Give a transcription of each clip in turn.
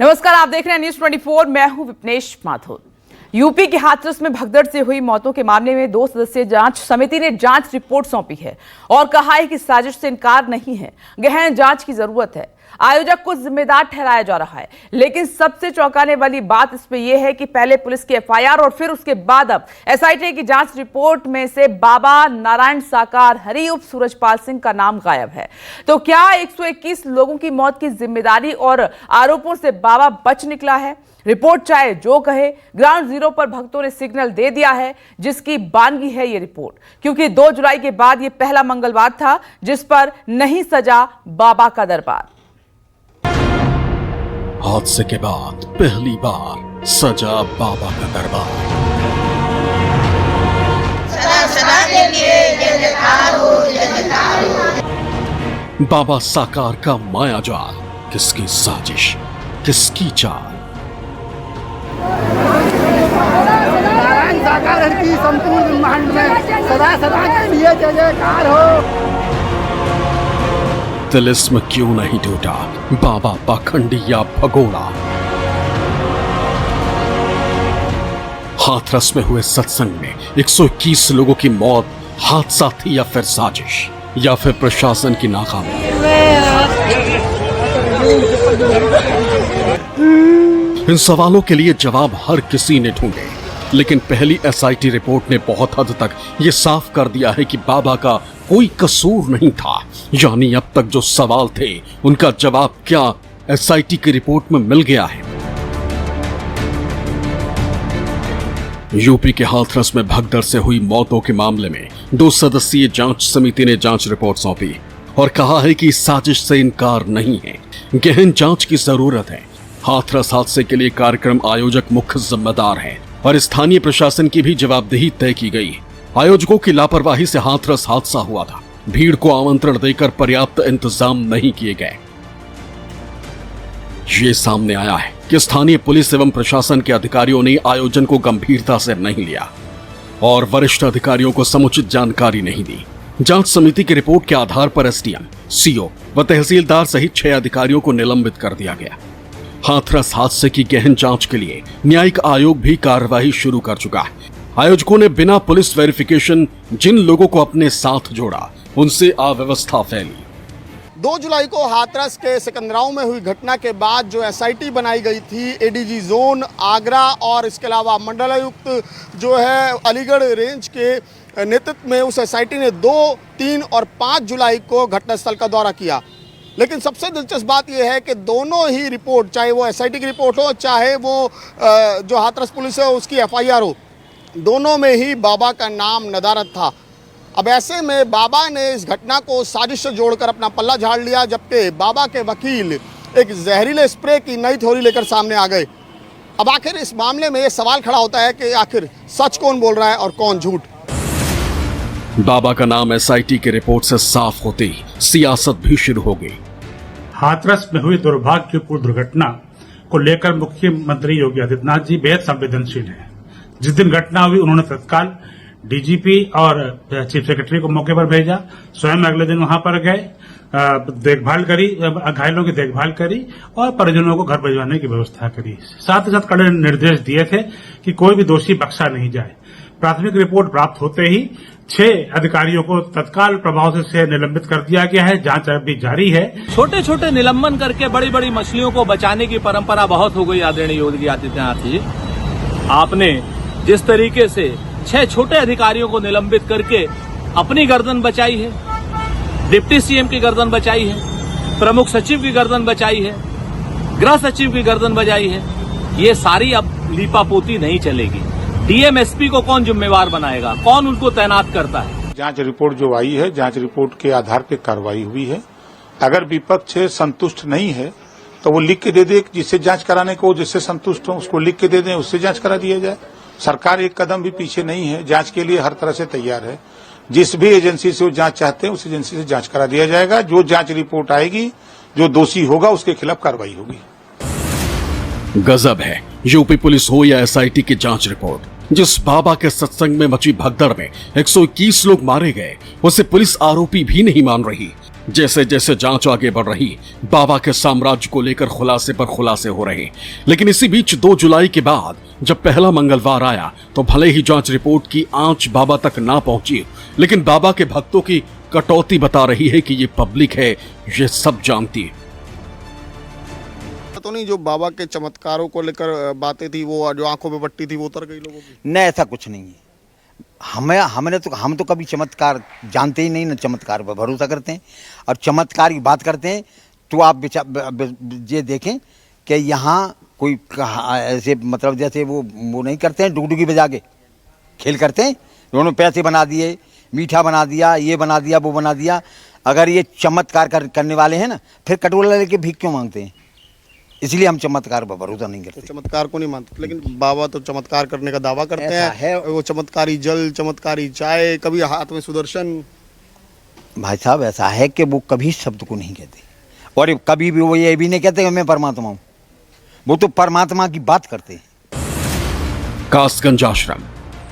नमस्कार, आप देख रहे हैं न्यूज 24। मैं हूं विपनेश माथुर। यूपी के हाथरस में भगदड़ से हुई मौतों के मामले में 2 सदस्यीय जांच समिति ने जांच रिपोर्ट सौंपी है और कहा है कि साजिश से इनकार नहीं है, गहन जांच की जरूरत है। आयोजक को जिम्मेदार ठहराया जा रहा है, लेकिन सबसे चौंकाने वाली बात इसमें यह है कि पहले पुलिस की एफआईआर और फिर उसके बाद अब एसआईटी की जांच रिपोर्ट में से बाबा नारायण साकार हरि उर्फ सूरजपाल सिंह का नाम गायब है। तो क्या 121 लोगों की मौत की जिम्मेदारी और आरोपों से बाबा बच निकला है? रिपोर्ट चाहे जो कहे, ग्राउंड जीरो पर भक्तों ने सिग्नल दे दिया है, जिसकी बानगी है ये रिपोर्ट, क्योंकि 2 जुलाई के बाद ये पहला मंगलवार था जिस पर नहीं सजा बाबा का दरबार। हादसे के बाद पहली बार सजा बाबा का दरबार। सदा सदा के लिए जय जयकार हो, जय जयकार हो। बाबा साकार का मायाजाल, किसकी साजिश, किसकी चाल? नारायण साकार की संपूर्ण ब्रह्मांड में सदा सदा के लिए जय जयकार हो। तिलिस्म क्यों नहीं टूटा, बाबा पाखंडी या भगोड़ा? हाथरस में हुए सत्संग में 121 लोगों की मौत हादसा थी या फिर साजिश, या फिर प्रशासन की नाकामी? इन सवालों के लिए जवाब हर किसी ने ढूंढे, लेकिन पहली एसआईटी रिपोर्ट ने बहुत हद तक ये साफ कर दिया है कि बाबा का कोई कसूर नहीं था। यानी अब तक जो सवाल थे उनका जवाब क्या एसआईटी की रिपोर्ट में मिल गया है। यूपी के हाथरस में भगदड़ से हुई मौतों के मामले में 2 सदस्यीय जांच समिति ने जांच रिपोर्ट सौंपी और कहा है कि इस साजिश से इनकार नहीं है, गहन जांच की जरूरत है। हाथरस हादसे के लिए कार्यक्रम आयोजक मुख्य जिम्मेदार हैं और स्थानीय प्रशासन की भी जवाबदेही तय की गई। आयोजकों की लापरवाही से हाथरस हादसा हुआ था। भीड़ को आमंत्रण देकर पर्याप्त इंतजाम नहीं किए गए। ये सामने आया है कि स्थानीय पुलिस एवं प्रशासन के अधिकारियों ने आयोजन को गंभीरता से नहीं लिया और वरिष्ठ अधिकारियों को समुचित जानकारी नहीं दी। जांच समिति की रिपोर्ट के आधार पर एसडीएम, सीओ व तहसीलदार सहित 6 अधिकारियों को निलंबित कर दिया गया। हाथरस हादसे की गहन जांच के लिए न्यायिक आयोग भी कार्रवाई शुरू कर चुका है। आयोजकों ने बिना पुलिस वेरिफिकेशन जिन लोगों को अपने साथ जोड़ा, उनसे अव्यवस्था फैली। 2 जुलाई को हाथरस के सिकंदराव में हुई घटना के बाद जो एसआईटी बनाई गई थी, एडीजी जोन आगरा और इसके अलावा मंडलायुक्त जो है अलीगढ़ रेंज के नेतृत्व में उस एसआईटी ने 2, 3 और 5 जुलाई को घटनास्थल का दौरा किया। लेकिन सबसे दिलचस्प बात यह है कि दोनों ही रिपोर्ट, चाहे वो एसआईटी की रिपोर्ट हो, चाहे वो जो हाथरस पुलिस है उसकी एफआईआर हो, दोनों में ही बाबा का नाम नदारद था। अब ऐसे में बाबा ने इस घटना को साजिश से जोड़कर अपना पल्ला झाड़ लिया, जबकि बाबा के वकील एक जहरीले स्प्रे की नई थ्योरी लेकर सामने आ गए। अब आखिर इस मामले में ये सवाल खड़ा होता है कि आखिर सच कौन बोल रहा है और कौन झूठ। बाबा का नाम एसआईटी की रिपोर्ट से साफ होते ही सियासत भी शुरू हो गई। हाथरस में हुई दुर्भाग्यपूर्ण दुर्घटना को लेकर मुख्यमंत्री योगी आदित्यनाथ जी बेहद संवेदनशील हैं। जिस दिन घटना हुई उन्होंने तत्काल डीजीपी और चीफ सेक्रेटरी को मौके पर भेजा, स्वयं अगले दिन वहां पर गए, देखभाल करी, घायलों की देखभाल करी और परिजनों को घर भिजवाने की व्यवस्था करी। साथ ही साथ कड़े निर्देश दिए थे कि कोई भी दोषी बख्शा नहीं जाए। प्राथमिक रिपोर्ट प्राप्त होते ही 6 अधिकारियों को तत्काल प्रभाव से निलंबित कर दिया गया है। जांच अभी जारी है। छोटे छोटे निलंबन करके बड़ी बड़ी मछलियों को बचाने की परंपरा बहुत हो गई आदरणीय योगी आदित्यनाथ जी। आपने जिस तरीके से 6 छोटे अधिकारियों को निलंबित करके अपनी गर्दन बचाई है, डिप्टी सीएम की गर्दन बचाई है, प्रमुख सचिव की गर्दन बचाई है, गृह सचिव की गर्दन बचाई है, ये सारी अब लीपापोती नहीं चलेगी। डीएमएसपी को कौन जिम्मेवार बनाएगा, कौन उनको तैनात करता है? जांच रिपोर्ट जो आई है, जांच रिपोर्ट के आधार पर कार्रवाई हुई है। अगर विपक्ष संतुष्ट नहीं है तो वो लिख के दे दे, जिससे जांच कराने को, जिससे संतुष्ट हो उसको लिख के दे दें, उससे जांच करा दिया जाए। सरकार एक कदम भी पीछे नहीं है, जांच के लिए हर तरह से तैयार है। जिस भी एजेंसी से वो जांच चाहते हैं उस एजेंसी से जांच करा दिया जाएगा। जो जांच रिपोर्ट आएगी, जो दोषी होगा उसके खिलाफ कार्रवाई होगी। गजब है, यूपी पुलिस हो या एसआईटी की जांच रिपोर्ट, जिस बाबा के सत्संग में मची भगदड़ में 121 लोग मारे गए, उसे पुलिस आरोपी भी नहीं मान रही। जैसे जैसे जांच आगे बढ़ रही, बाबा के साम्राज्य को लेकर खुलासे पर खुलासे हो रहे। लेकिन इसी बीच 2 जुलाई के बाद जब पहला मंगलवार आया तो भले ही जांच रिपोर्ट की आंच बाबा तक ना पहुंची, लेकिन बाबा के भक्तों की कटौती बता रही है कि ये पब्लिक है, ये सब जानती है। तो नहीं, जो बाबा के चमत्कारों को लेकर बातें थी, वो जो आंखों में पट्टी थी, वो उतर गई लोगों की? नहीं, ऐसा कुछ नहीं है। हम तो कभी चमत्कार जानते ही नहीं, ना चमत्कार पर भरोसा करते हैं। और चमत्कार की बात करते हैं तो आप ये देखें कि यहाँ कोई ऐसे मतलब जैसे वो नहीं करते हैं, डुगडुगी बजा के खेल करते हैं, उन्होंने पैसे बना दिए, मीठा बना दिया, ये बना दिया, वो बना दिया। अगर ये चमत्कार करने वाले हैं ना, फिर कटोरा लेके भीख क्यों मांगते हैं? इसलिए हम चमत्कार पर भरोसा नहीं करते। तो चमत्कार को नहीं मानते, लेकिन बाबा तो चमत्कार करने का दावा करते हैं। वो चमत्कारी जल, चमत्कारी चाय, कभी हाथ में सुदर्शन। भाई साहब, ऐसा है कि वो कभी शब्द को नहीं कहते, और कभी भी वो ये भी नहीं कहते मैं परमात्मा हूँ। वो तो परमात्मा की बात करते हैं। कासगंज आश्रम,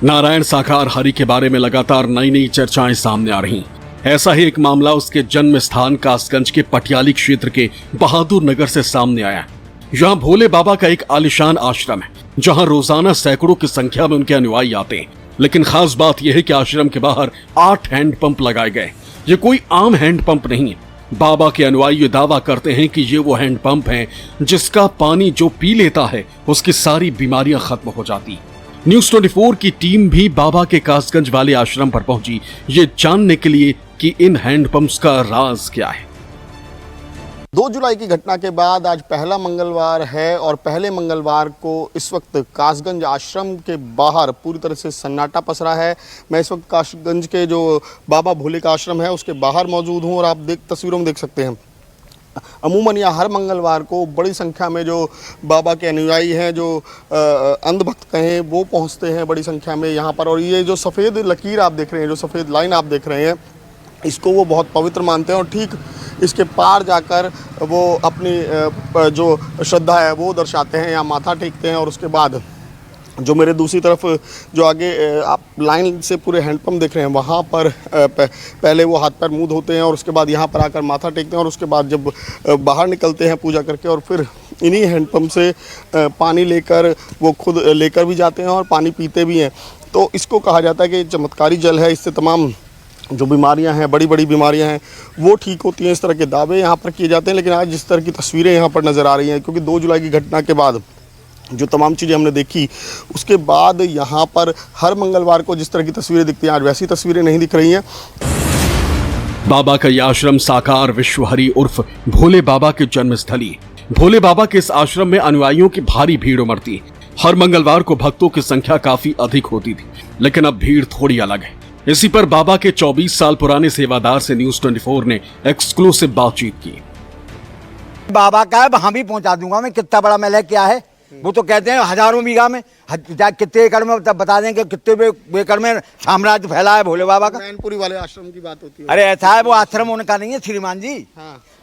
नारायण साकार हरि के बारे में लगातार नई नई चर्चाएं सामने आ रही। ऐसा ही एक मामला उसके जन्म स्थान कासगंज के पटियाली क्षेत्र के बहादुर नगर से सामने आया। यहाँ भोले बाबा का एक आलिशान आश्रम है, जहाँ रोजाना सैकड़ों की संख्या में उनके अनुयायी आते हैं। लेकिन खास बात यह है कि आश्रम के बाहर 8 हैंडपंप लगाए गए। ये कोई आम हैंडपंप नहीं है। बाबा के अनुयायी ये दावा करते हैं कि ये वो हैंडपंप है जिसका पानी जो पी लेता है उसकी सारी बीमारियां खत्म हो जाती। न्यूज़ 24 की टीम भी बाबा के कासगंज वाले आश्रम पर पहुंची, ये जानने के लिए कि इन हैंडपंप्स का राज क्या है। 2 जुलाई की घटना के बाद आज पहला मंगलवार है, और पहले मंगलवार को इस वक्त कासगंज आश्रम के बाहर पूरी तरह से सन्नाटा पसरा है। मैं इस वक्त कासगंज के जो बाबा भोले का आश्रम है उसके बाहर मौजूद हूँ, और आप तस्वीरों में देख सकते हैं अमूमन यहाँ हर मंगलवार को बड़ी संख्या में जो बाबा के अनुयायी हैं, जो अंधभक्त कहें, वो पहुँचते हैं बड़ी संख्या में यहाँ पर। और ये जो सफ़ेद लकीर आप देख रहे हैं, जो सफ़ेद लाइन आप देख रहे हैं, इसको वो बहुत पवित्र मानते हैं, और ठीक इसके पार जाकर वो अपनी जो श्रद्धा है वो दर्शाते हैं, यहाँ माथा टेकते हैं। और उसके बाद जो मेरे दूसरी तरफ जो आगे आप लाइन से पूरे हैंडपंप देख रहे हैं, वहाँ पर पहले वो हाथ पैर मुँह धोते हैं, और उसके बाद यहाँ पर आकर माथा टेकते हैं, और उसके बाद जब बाहर निकलते हैं पूजा करके, और फिर इन्हीं हैंडपंप से पानी लेकर वो खुद लेकर भी जाते हैं और पानी पीते भी हैं। तो इसको कहा जाता है कि चमत्कारी जल है, इससे तमाम जो बीमारियां हैं, बड़ी बड़ी बीमारियां हैं, वो ठीक होती हैं। इस तरह के दावे यहाँ पर किए जाते हैं। लेकिन आज जिस तरह की तस्वीरें यहाँ पर नज़र आ रही हैं, क्योंकि 2 जुलाई की घटना के बाद जो तमाम चीज़ें हमने देखी, उसके बाद यहाँ पर हर मंगलवार को जिस तरह की तस्वीरें दिखती हैं, आज वैसी तस्वीरें नहीं दिख रही हैं। बाबा का यह आश्रम साकार विश्वहरि उर्फ भोले बाबा के जन्मस्थली। भोले बाबा के इस आश्रम में अनुयायियों की भारी भीड़ उमड़ती। हर मंगलवार को भक्तों की संख्या काफी अधिक होती थी, लेकिन अब भीड़ थोड़ी अलग है। इसी पर बाबा के 24 साल पुराने सेवादार से न्यूज़ 24 ने एक्सक्लूसिव बातचीत की। बाबा का वहां भी पहुंचा दूंगा मैं, कितना बड़ा महल है, क्या है। वो तो कहते हैं हजारों बीघा में, कितने एकड़ में, तब बता दें कि कितने एकड़ में साम्राज्य फैला है भोले बाबा का। मैनपुरी वाले आश्रम की बात होती है। अरे ऐसा है, वो आश्रम उनका नहीं है श्रीमान जी।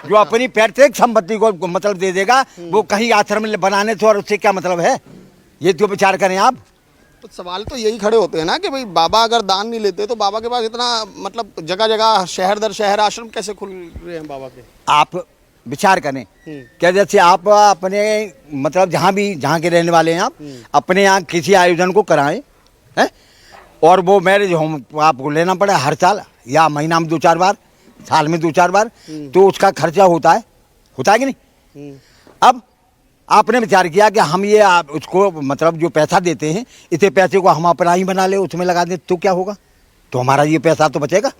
जो अपनी पैतृक संपत्ति को मतलब दे देगा, वो कहीं आश्रम बनाने से, और उससे क्या मतलब है, ये तो विचार करें आप। तो सवाल तो यही खड़े होते हैं ना कि भाई बाबा अगर दान नहीं लेते तो बाबा के पास इतना मतलब जगह जगह शहर दर शहर आश्रम कैसे खुल रहे हैं बाबा के? आप विचार करें क्या, जैसे आप अपने मतलब जहाँ के रहने वाले हैं, आप अपने यहाँ किसी आयोजन को कराएं हैं, और वो मैरिज होम आपको लेना पड़े हर साल या महीना में 2-4 बार, साल में 2-4 बार, तो उसका खर्चा होता है कि नहीं। अब आपने विचार किया कि हम ये उसको मतलब जो पैसा देते हैं, इतने पैसे को हम अपना ही बना ले, उसमें लगा दें, तो क्या होगा, तो हमारा ये पैसा तो बचेगा।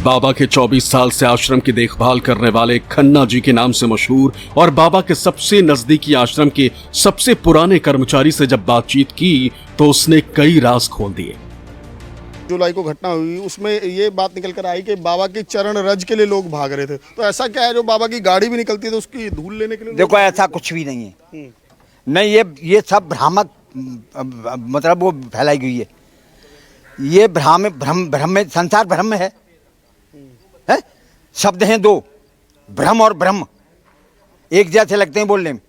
बाबा के 24 साल से आश्रम की देखभाल करने वाले खन्ना जी के नाम से मशहूर और बाबा के सबसे नजदीकी आश्रम के सबसे पुराने कर्मचारी से जब बातचीत की तो उसने कई राज खोल दिए। जुलाई को घटना हुई, उसमें ये बात निकल कर आई कि बाबा की चरण रज के लिए लोग भाग रहे थे। तो ऐसा क्या है जो बाबा की गाड़ी भी निकलती है तो उसकी धूल लेने के लिए? देखो ऐसा कुछ भी नहीं है, नहीं, ये सब भ्रामक मतलब वो फैलाई गई है। ये भ्रम में, संसार भ्रम में है? शब्द हैं 2, भ्रम और ब्रह्म, एक जैसे लगते हैं बोलने में।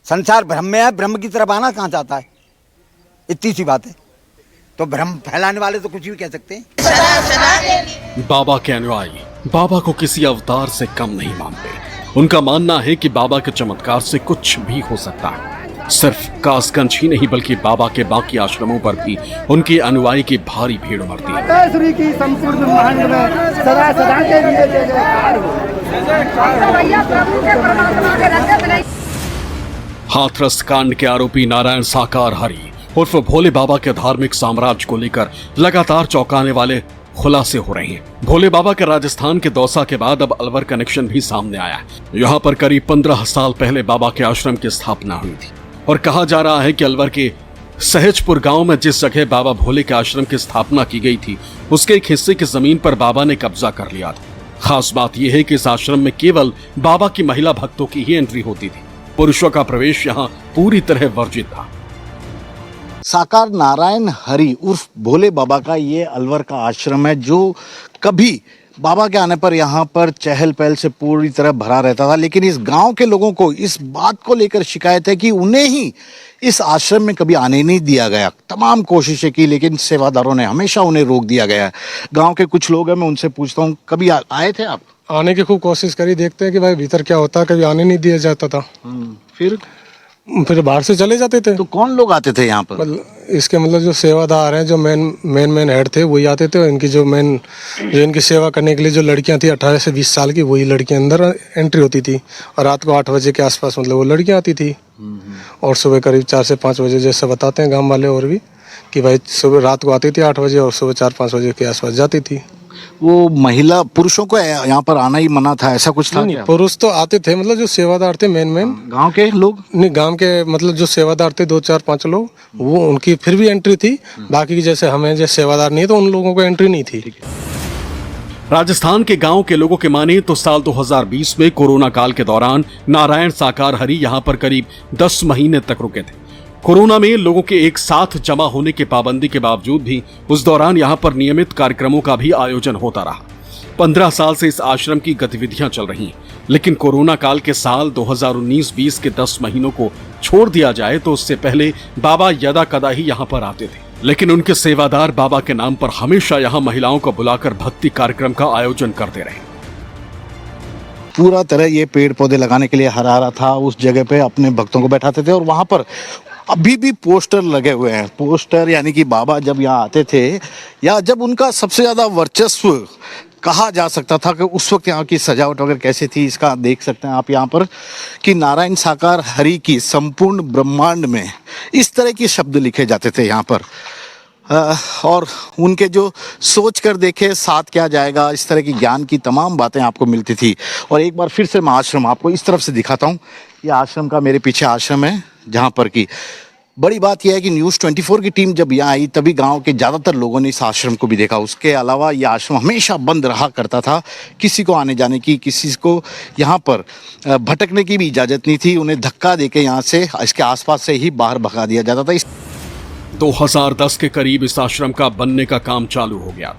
संसार भ्रम में है, ब्रह्म की तरफ आना कहाँ चाहता है, इतनी सी बात है। तो भ्रम फैलाने वाले तो कुछ भी कह सकते हैं। बाबा के अनुयायी बाबा को किसी अवतार से कम नहीं मानते। उनका मानना है कि बाबा के चमत्कार से कुछ भी हो सकता है। सिर्फ कासगंज ही नहीं बल्कि बाबा के बाकी आश्रमों पर भी उनके अनुयायी की भारी भीड़ उमड़ती है। माताश्री की संपूर्ण ब्रह्मांड में सदा सदा के लिए जय जयकार हो। हाथरस कांड के आरोपी नारायण साकार हरि उर्फ भोले बाबा के धार्मिक साम्राज्य को लेकर लगातार चौंकाने वाले खुलासे हो रहे हैं। भोले बाबा के राजस्थान के दौसा के बाद अब अलवर कनेक्शन भी सामने आया है। यहाँ पर करीब 15 साल पहले बाबा के आश्रम की स्थापना हुई थी और कहा जा रहा है कि अलवर के सहजपुर गांव में जिस जगह बाबा भोले के आश्रम की स्थापना की गई थी उसके एक हिस्से की जमीन पर बाबा ने कब्जा कर लिया था। खास बात यह है कि इस आश्रम में केवल बाबा की महिला भक्तों की ही एंट्री होती थी। पुरुषों का प्रवेश यहाँ पूरी तरह वर्जित था। साकार नारायण हरि उर्फ भोले बाबा का ये अलवर का आश्रम है जो कभी बाबा के आने पर यहाँ पर चहल पहल से पूरी तरह भरा रहता था, लेकिन इस गांव के लोगों को इस बात को लेकर शिकायत है कि उन्हें ही इस आश्रम में कभी आने नहीं दिया गया। तमाम कोशिशें की लेकिन सेवादारों ने हमेशा उन्हें रोक दिया गया है। गांव के कुछ लोग हैं, मैं उनसे पूछता हूँ, कभी आए थे आप? आने की खूब कोशिश करी, देखते हैं कि भाई भीतर क्या होता है, कभी आने नहीं दिया जाता था। फिर बाहर से चले जाते थे। तो कौन लोग आते थे यहाँ पर? इसके मतलब जो सेवादार हैं, जो मेन हेड थे वही आते थे। इनकी जो इनकी सेवा करने के लिए जो लड़कियां थी 18 से 20 साल की, वही लड़कियां अंदर एंट्री होती थी और रात को 8 बजे के आसपास मतलब वो लड़कियां आती थी और सुबह करीब 4 से 5 बजे जैसे बताते हैं गाँव वाले और भी कि भाई सुबह रात को आती थी 8 बजे और सुबह 4-5 बजे के आसपास जाती थी। वो महिला पुरुषों को यहाँ पर आना ही मना था, ऐसा कुछ था? नहीं, पुरुष तो आते थे, मतलब जो सेवादार थे मेन गांव के लोग नहीं, गांव के मतलब जो सेवादार थे 2-4-5 लोग, वो उनकी फिर भी एंट्री थी। बाकी की जैसे हमें जैसे सेवादार नहीं है तो उन लोगों को एंट्री नहीं थी। राजस्थान के गांव के लोगों के माने तो साल 2020 में कोरोना काल के दौरान नारायण साकार हरि यहाँ पर करीब 10 महीने तक रुके थे। कोरोना में लोगों के एक साथ जमा होने की पाबंदी के बावजूद भी उस दौरान यहाँ पर नियमित कार्यक्रमों का भी आयोजन होता रहा। 15 साल से इस आश्रम की गतिविधियां चल रही हैं, लेकिन कोरोना काल के साल 2019-20 के 10 महीनों को छोड़ दिया जाए तो उससे पहले बाबा यदा कदा ही यहाँ पर आते थे। लेकिन उनके सेवादार बाबा के नाम पर हमेशा यहाँ महिलाओं को बुलाकर भक्ति कार्यक्रम का आयोजन करते रहे। पूरा तरह ये पेड़ पौधे लगाने के लिए हरा था, उस जगह पे अपने भक्तों को बैठाते थे और वहां पर अभी भी पोस्टर लगे हुए हैं। पोस्टर यानी कि बाबा जब यहाँ आते थे या जब उनका सबसे ज्यादा वर्चस्व कहा जा सकता था कि उस वक्त यहाँ की सजावट वगैरह कैसे थी, इसका देख सकते हैं आप यहाँ पर कि नारायण साकार हरि की संपूर्ण ब्रह्मांड में इस तरह के शब्द लिखे जाते थे यहाँ पर। और उनके जो सोच कर देखे साथ क्या जाएगा, इस तरह की ज्ञान की तमाम बातें आपको मिलती थी। और एक बार फिर से मैं आश्रम आपको इस तरफ से दिखाता हूँ। ये आश्रम का मेरे पीछे आश्रम है, जहाँ पर की बड़ी बात यह है कि न्यूज़ 24 की टीम जब यहाँ आई तभी गांव के ज़्यादातर लोगों ने इस आश्रम को भी देखा। उसके अलावा ये आश्रम हमेशा बंद रहा करता था, किसी को आने जाने की, किसी को यहाँ पर भटकने की भी इजाज़त नहीं थी। उन्हें धक्का देके यहाँ से इसके आसपास से ही बाहर भगा दिया जाता था। 2010 के करीब इस आश्रम का बनने का काम चालू हो गया।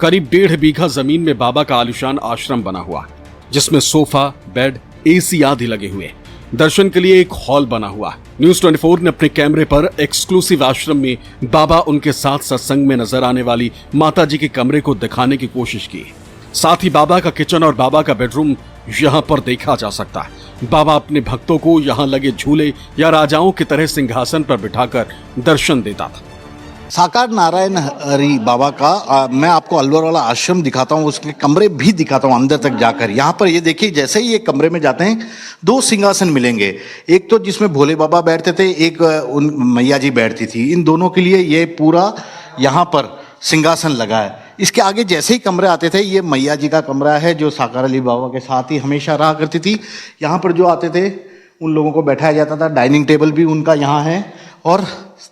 करीब 1.5 बीघा जमीन में बाबा का आलीशान आश्रम बना हुआ है, जिसमें सोफा, बेड, एसी आदि लगे हुए हैं। दर्शन के लिए एक हॉल बना हुआ है। न्यूज़ 24 ने अपने कैमरे पर एक्सक्लूसिव आश्रम में बाबा उनके साथ सत्संग में नजर आने वाली माता जी के कमरे को दिखाने की कोशिश की। साथ ही बाबा का किचन और बाबा का बेडरूम यहाँ पर देखा जा सकता है। बाबा अपने भक्तों को यहाँ लगे झूले या राजाओं की तरह सिंहासन पर बिठाकर दर्शन देता था। साकार नारायण हरि बाबा का मैं आपको अलवर वाला आश्रम दिखाता हूँ, उसके कमरे भी दिखाता हूँ अंदर तक जाकर। यहाँ पर ये देखिए, जैसे ही ये कमरे में जाते हैं 2 सिंहासन मिलेंगे, एक तो जिसमें भोले बाबा बैठते थे, एक उन मैया जी बैठती थी। इन दोनों के लिए ये पूरा यहाँ पर सिंहासन लगा है। इसके आगे जैसे ही कमरे आते थे, ये मैया जी का कमरा है जो साकार अली बाबा के साथ ही हमेशा रहा करती थी। यहाँ पर जो आते थे उन लोगों को बैठाया जाता था। डाइनिंग टेबल भी उनका यहाँ है और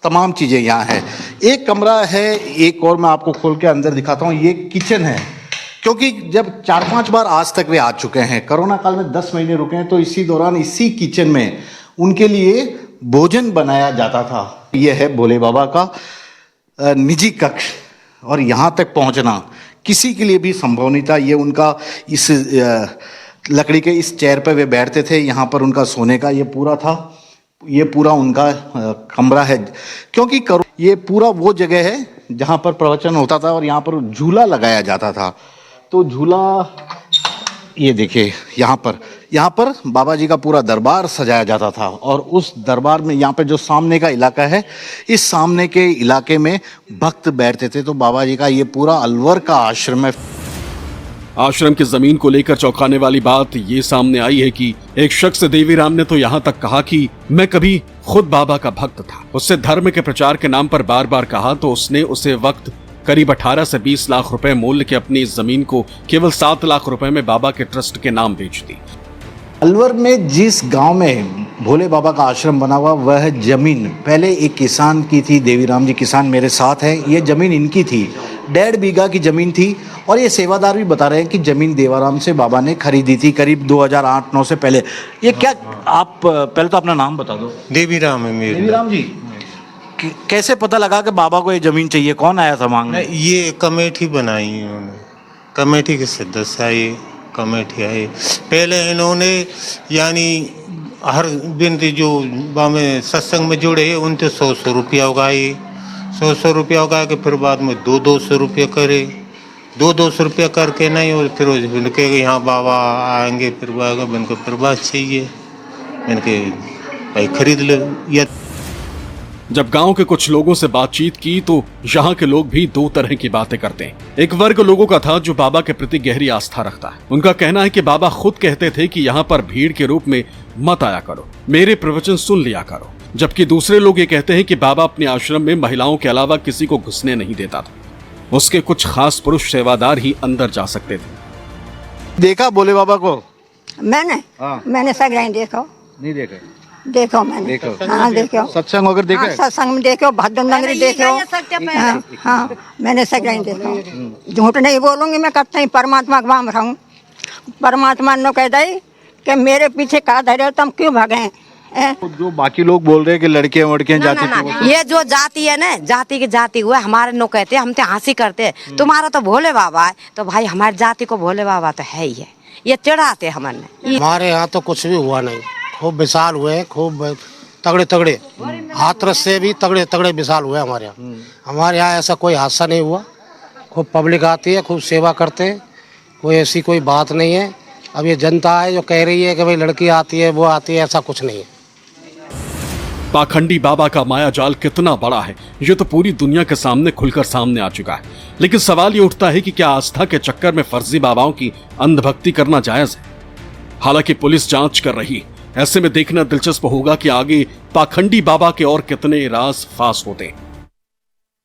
तमाम चीज़ें यहाँ है। एक कमरा है, एक और मैं आपको खोल के अंदर दिखाता हूँ। ये किचन है, क्योंकि जब 4-5 बार आज तक वे आ चुके हैं। कोरोना काल में 10 महीने रुके हैं, तो इसी दौरान इसी किचन में उनके लिए भोजन बनाया जाता था। ये है भोले बाबा का निजी कक्ष और यहाँ तक पहुँचना किसी के लिए भी संभव नहीं था। ये उनका इस लकड़ी के इस चेयर पे वे बैठते थे, यहाँ पर उनका सोने का ये पूरा था। ये पूरा उनका कमरा है, क्योंकि ये पूरा वो जगह है जहाँ पर प्रवचन होता था और यहाँ पर झूला लगाया जाता था। तो झूला ये देखिए यहाँ पर बाबा जी का पूरा दरबार सजाया जाता था और उस दरबार में यहाँ पे जो सामने का इलाका है, इस सामने के इलाके में भक्त बैठते थे। तो बाबा जी का ये पूरा अलवर का आश्रम है। आश्रम की जमीन को लेकर चौंकाने वाली बात ये सामने आई है कि एक शख्स देवीराम ने तो यहाँ तक कहा कि मैं कभी खुद बाबा का भक्त था। उससे धर्म के प्रचार के नाम पर बार बार कहा तो उसने उसे वक्त करीब 18 से 20 लाख रुपए मूल्य की अपनी इस जमीन को केवल 7 लाख रुपए में बाबा के ट्रस्ट के नाम बेच दी। अलवर में जिस गांव में भोले बाबा का आश्रम बना हुआ, वह जमीन पहले एक किसान की थी। देवीराम जी किसान मेरे साथ हैं। ये जमीन इनकी थी, 1.5 बीघा की जमीन थी। और ये सेवादार भी बता रहे हैं कि जमीन देवाराम से बाबा ने खरीदी थी करीब 2008-9 से पहले। ये क्या, आप पहले तो अपना नाम बता दो। देवीराम है मेरे। देवीराम जी, कैसे पता लगा कि बाबा को ये जमीन चाहिए? कौन आया था मांगने? ये कमेटी बनाई इन्होंने, कमेटी के सदस्य आए, कमेटी आए। पहले इन्होंने यानी हर बिनती जो में सत्संग में जुड़े उनसे 100 रुपया उगाए, 100 रुपया उगा के फिर बाद में 200 रुपया करे, 200 रुपया करके नहीं। और फिर उनके यहाँ बाबा आएंगे, फिर उनको फिर बात चाहिए, इनके भाई खरीद लो। या जब गांव के कुछ लोगों से बातचीत की तो यहाँ के लोग भी दो तरह की बातें करते हैं। एक वर्ग लोगों का था जो बाबा के प्रति गहरी आस्था रखता है। उनका कहना है कि बाबा खुद कहते थे कि यहाँ पर भीड़ के रूप में मत आया करो, मेरे प्रवचन सुन लिया करो। जबकि दूसरे लोग ये कहते हैं कि बाबा अपने आश्रम में महिलाओं के अलावा किसी को घुसने नहीं देता था। उसके कुछ खास पुरुष सेवादार ही अंदर जा सकते थे। देखा भोले बाबा को? मैंने सगराइन देखो। नहीं देखा? देखो मैंने। देखो? हाँ देखो। सत्संग वगैरह देखा? सत्संग में देखो, भजन मंगरी देखो। हाँ मैंने सगराइन देखो। झूठ नहीं बोलूंगी मैं, कब तक परमात्मा का वाम रहूं। परमात्मा ने कह दी कि मेरे पीछे का धैर्य, तुम क्यों भागे? जो बाकी लोग बोल रहे हैं कि लड़कियां वड़कियां जाती थी, ये जो जाति है ना, जाति की जाति हुआ हमारे नो कहते, हम तो हंसी करते, तुम्हारा तो भोले बाबा है। तो भाई हमारी जाति को भोले बाबा तो है ही है, ये चढ़ाते हमारे। हमारे यहाँ तो कुछ भी हुआ नहीं, खूब विशाल हुए, खूब तगड़े तगड़े हाथरस से भी तगड़े तगड़े विशाल हुए हमारे यहाँ। हमारे यहाँ ऐसा कोई हादसा नहीं हुआ। खूब पब्लिक आती है, खूब सेवा करते हैं, कोई ऐसी कोई बात नहीं है। अब ये जनता है जो कह रही है कि भाई लड़की आती है वो आती है, ऐसा कुछ नहीं है। पाखंडी बाबा का माया जाल कितना बड़ा है ये तो पूरी दुनिया के सामने खुलकर सामने आ चुका है। लेकिन सवाल ये उठता है कि क्या आस्था के चक्कर में फर्जी बाबाओं की अंधभक्ति करना जायज है? हालांकि पुलिस जांच कर रही है। ऐसे में देखना दिलचस्प होगा कि आगे पाखंडी बाबा के और कितने राज फास होते हैं।